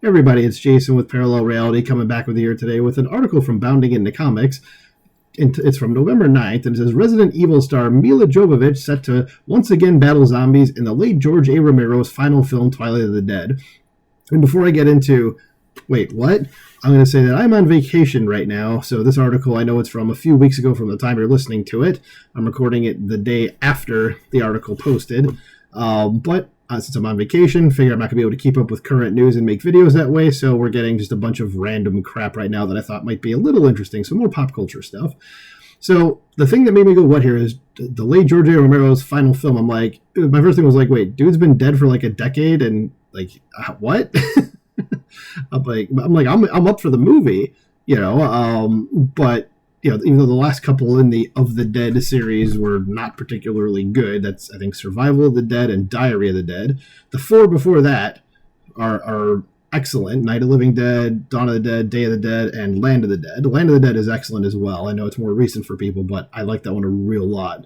Hey everybody, it's Jason with Parallel Reality coming back with you here today with an article from Bounding Into Comics. It's from November 9th, and it says Resident Evil star Mila Jovovich set to once again battle zombies in the late George A. Romero's final film, Twilight of the Dead. And before I get into, wait, what? I'm going to say that I'm on vacation right now, so this article, I know it's from a few weeks ago from the time you're listening to it. I'm recording it the day after the article posted, but since I'm on vacation, figure I'm not going to be able to keep up with current news and make videos that way, so we're getting just a bunch of random crap right now that I thought might be a little interesting, so more pop culture stuff. So the thing that made me go, what here, is the late George A. Romero's final film. I'm like, my first thing was like, wait, dude's been dead for like a decade, and like, what? I'm up for the movie, but even though the last couple in the Of the Dead series were not particularly good, that's I think Survival of the Dead and Diary of the Dead. The four before that are excellent: Night of the Living Dead, Dawn of the Dead, Day of the Dead, and Land of the Dead. Land of the Dead is excellent as well. I know it's more recent for people, but I like that one a real lot.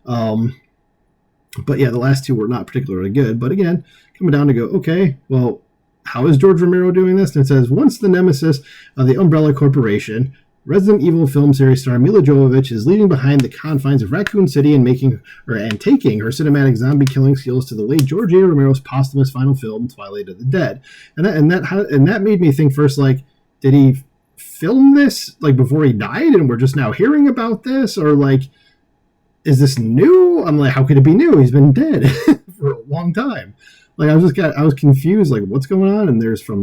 But yeah, the last two were not particularly good. But again, coming down to go, okay, well, how is George Romero doing this? And it says, once the nemesis of the Umbrella Corporation, Resident Evil film series star Mila Jovovich is leaving behind the confines of Raccoon City and taking her cinematic zombie killing skills to the late George A. Romero's posthumous final film, Twilight of the Dead. And that made me think first, like, did he film this like before he died and we're just now hearing about this, or like, is this new? I'm like, how could it be new? He's been dead for a long time. Like, I was confused, like, what's going on? And there's still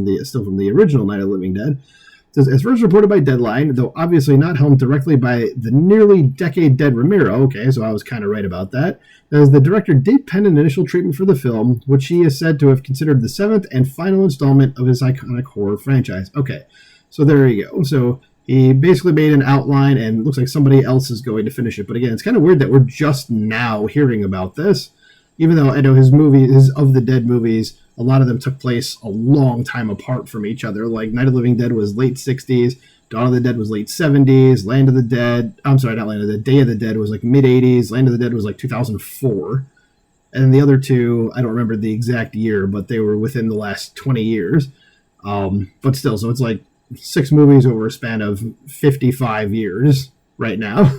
from the original Night of the Living Dead. It says, as first reported by Deadline, though obviously not helmed directly by the nearly decade-dead Romero, okay, so I was kind of right about that, as the director did pen an initial treatment for the film, which he is said to have considered the seventh and final installment of his iconic horror franchise. Okay, so there you go. So he basically made an outline, and looks like somebody else is going to finish it. But again, it's kind of weird that we're just now hearing about this, even though I know his Of the Dead movies, a lot of them took place a long time apart from each other. Like Night of the Living Dead was late 60s, Dawn of the Dead was late 70s, Land of the Dead, I'm sorry, not Land of the Dead, Day of the Dead was like mid 80s, Land of the Dead was like 2004. And the other two, I don't remember the exact year, but they were within the last 20 years. But still, so it's like 6 movies over a span of 55 years right now.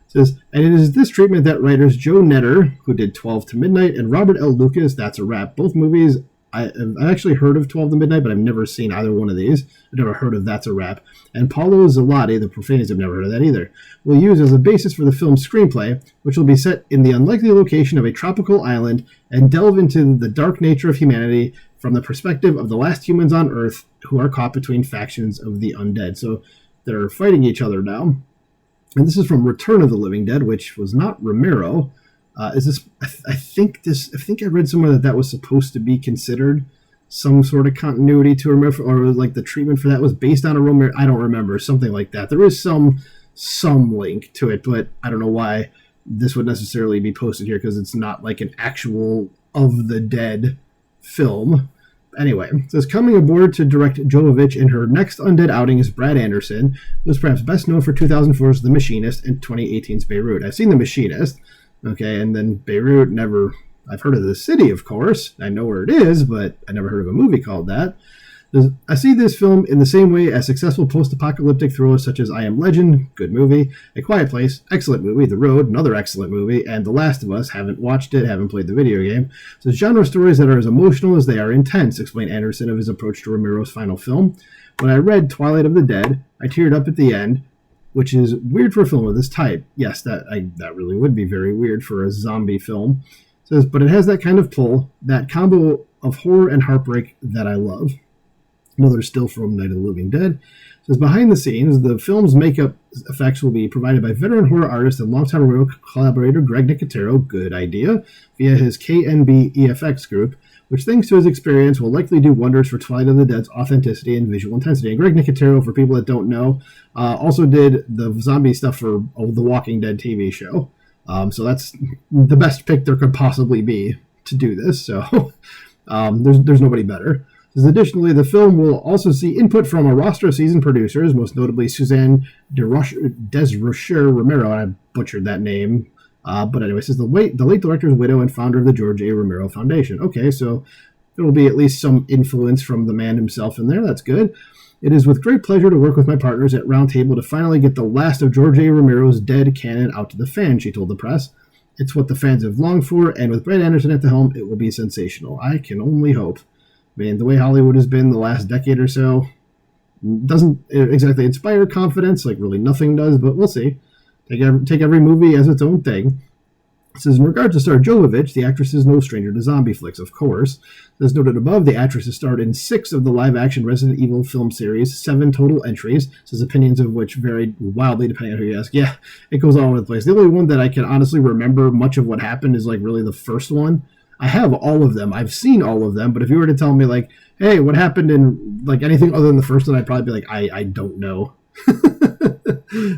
Says, and it is this treatment that writers Joe Netter, who did 12 to Midnight, and Robert L. Lucas, That's a Wrap. Both movies, I've actually heard of 12 to Midnight, but I've never seen either one of these. I've never heard of That's a Wrap. And Paulo Zalotti, the Profanities, I've never heard of that either, will use as a basis for the film's screenplay, which will be set in the unlikely location of a tropical island and delve into the dark nature of humanity from the perspective of the last humans on Earth who are caught between factions of the undead. So they're fighting each other now. And this is from Return of the Living Dead, which was not Romero. Is this? I think I read somewhere that was supposed to be considered some sort of continuity to Romero, or like the treatment for that was based on a Romero. I don't remember, something like that. There is some link to it, but I don't know why this would necessarily be posted here, because it's not like an actual Of the Dead film. Anyway, it says, coming aboard to direct Jovovich in her next undead outing is Brad Anderson, who is perhaps best known for 2004's The Machinist and 2018's Beirut. I've seen The Machinist, okay, and then Beirut, never. I've heard of the city, of course. I know where it is, but I never heard of a movie called that. I see this film in the same way as successful post-apocalyptic thrillers such as I Am Legend, good movie, A Quiet Place, excellent movie, The Road, another excellent movie, and The Last of Us, haven't watched it, haven't played the video game. So genre stories that are as emotional as they are intense, explained Anderson of his approach to Romero's final film. When I read Twilight of the Dead, I teared up at the end, which is weird for a film of this type. Yes, that really would be very weird for a zombie film. It says, but it has that kind of pull, that combo of horror and heartbreak that I love. Another still from Night of the Living Dead. It says, behind the scenes, the film's makeup effects will be provided by veteran horror artist and longtime Romero collaborator Greg Nicotero, good idea, via his KNB EFX group, which thanks to his experience will likely do wonders for Twilight of the Dead's authenticity and visual intensity. And Greg Nicotero, for people that don't know, also did the zombie stuff for the Walking Dead TV show. So that's the best pick there could possibly be to do this. So there's nobody better. Additionally, the film will also see input from a roster of seasoned producers, most notably Suzanne Desrocher Romero, and I butchered that name. But anyway, it says the late director's widow and founder of the George A. Romero Foundation. Okay, so there will be at least some influence from the man himself in there. That's good. It is with great pleasure to work with my partners at Roundtable to finally get the last of George A. Romero's Dead canon out to the fans, she told the press. It's what the fans have longed for, and with Brad Anderson at the helm, it will be sensational. I can only hope. I mean, the way Hollywood has been the last decade or so doesn't exactly inspire confidence, like really nothing does, but we'll see. Take every movie as its own thing. It says, in regard to Star Jovovich, the actress is no stranger to zombie flicks, of course. As noted above, the actress has starred in 6 of the live-action Resident Evil film series, 7 total entries, says opinions of which vary wildly depending on who you ask. Yeah, it goes all over the place. The only one that I can honestly remember much of what happened is like really the first one. I have all of them. I've seen all of them, but if you were to tell me like, hey, what happened in like anything other than the first one, I'd probably be like, I don't know.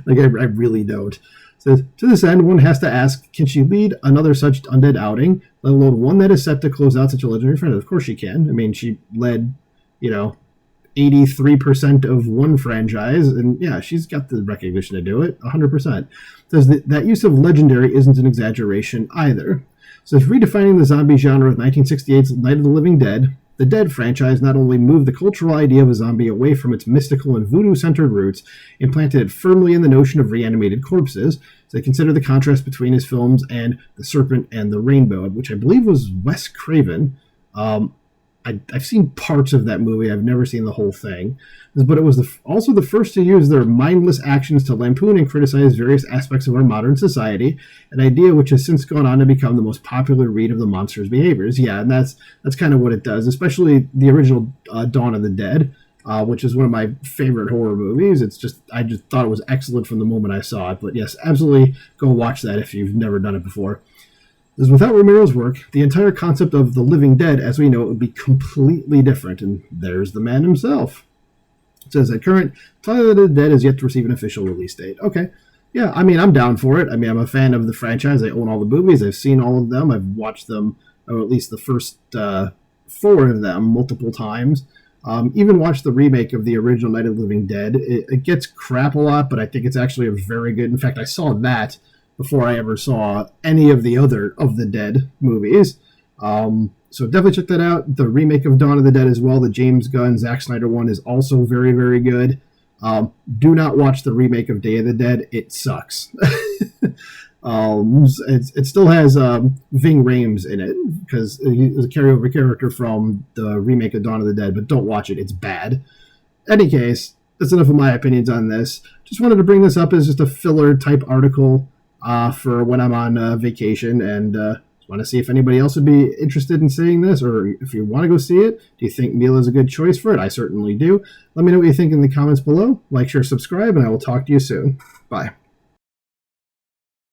Like I really don't. So to this end, one has to ask, can she lead another such undead outing, let alone one that is set to close out such a legendary franchise? Of course she can. I mean, she led, 83% of one franchise, and yeah, she's got the recognition to do it, 100%. Says that use of legendary isn't an exaggeration either. So redefining the zombie genre with 1968's Night of the Living Dead, the Dead franchise not only moved the cultural idea of a zombie away from its mystical and voodoo-centered roots and planted it firmly in the notion of reanimated corpses. So they consider the contrast between his films and The Serpent and the Rainbow, which I believe was Wes Craven. I've seen parts of that movie. I've never seen the whole thing. But it was also the first to use their mindless actions to lampoon and criticize various aspects of our modern society, an idea which has since gone on to become the most popular read of the monster's behaviors. Yeah, and that's kind of what it does, especially the original Dawn of the Dead, which is one of my favorite horror movies. I just thought it was excellent from the moment I saw it. But yes, absolutely go watch that if you've never done it before. Because without Romero's work, the entire concept of the living dead, as we know it, would be completely different. And there's the man himself. It says at current, Twilight of the Dead is yet to receive an official release date. Okay. Yeah, I mean, I'm down for it. I mean, I'm a fan of the franchise. I own all the movies. I've seen all of them. I've watched them, or at least the first 4 of them, multiple times. Even watched the remake of the original Night of the Living Dead. It gets crap a lot, but I think it's actually a very good. In fact, I saw that before I ever saw any of the other of the Dead movies. So definitely check that out. The remake of Dawn of the Dead as well, the James Gunn, Zack Snyder one, is also very, very good. Do not watch the remake of Day of the Dead. It sucks. It still has Ving Rhames in it because he was a carryover character from the remake of Dawn of the Dead, but don't watch it. It's bad. Any case, that's enough of my opinions on this. Just wanted to bring this up as just a filler type article for when I'm on vacation, and want to see if anybody else would be interested in seeing this, or if you want to go see it. Do you think Mila is a good choice for it? I certainly do. Let me know what you think in the comments below. Like, share, subscribe, and I will talk to you soon. Bye.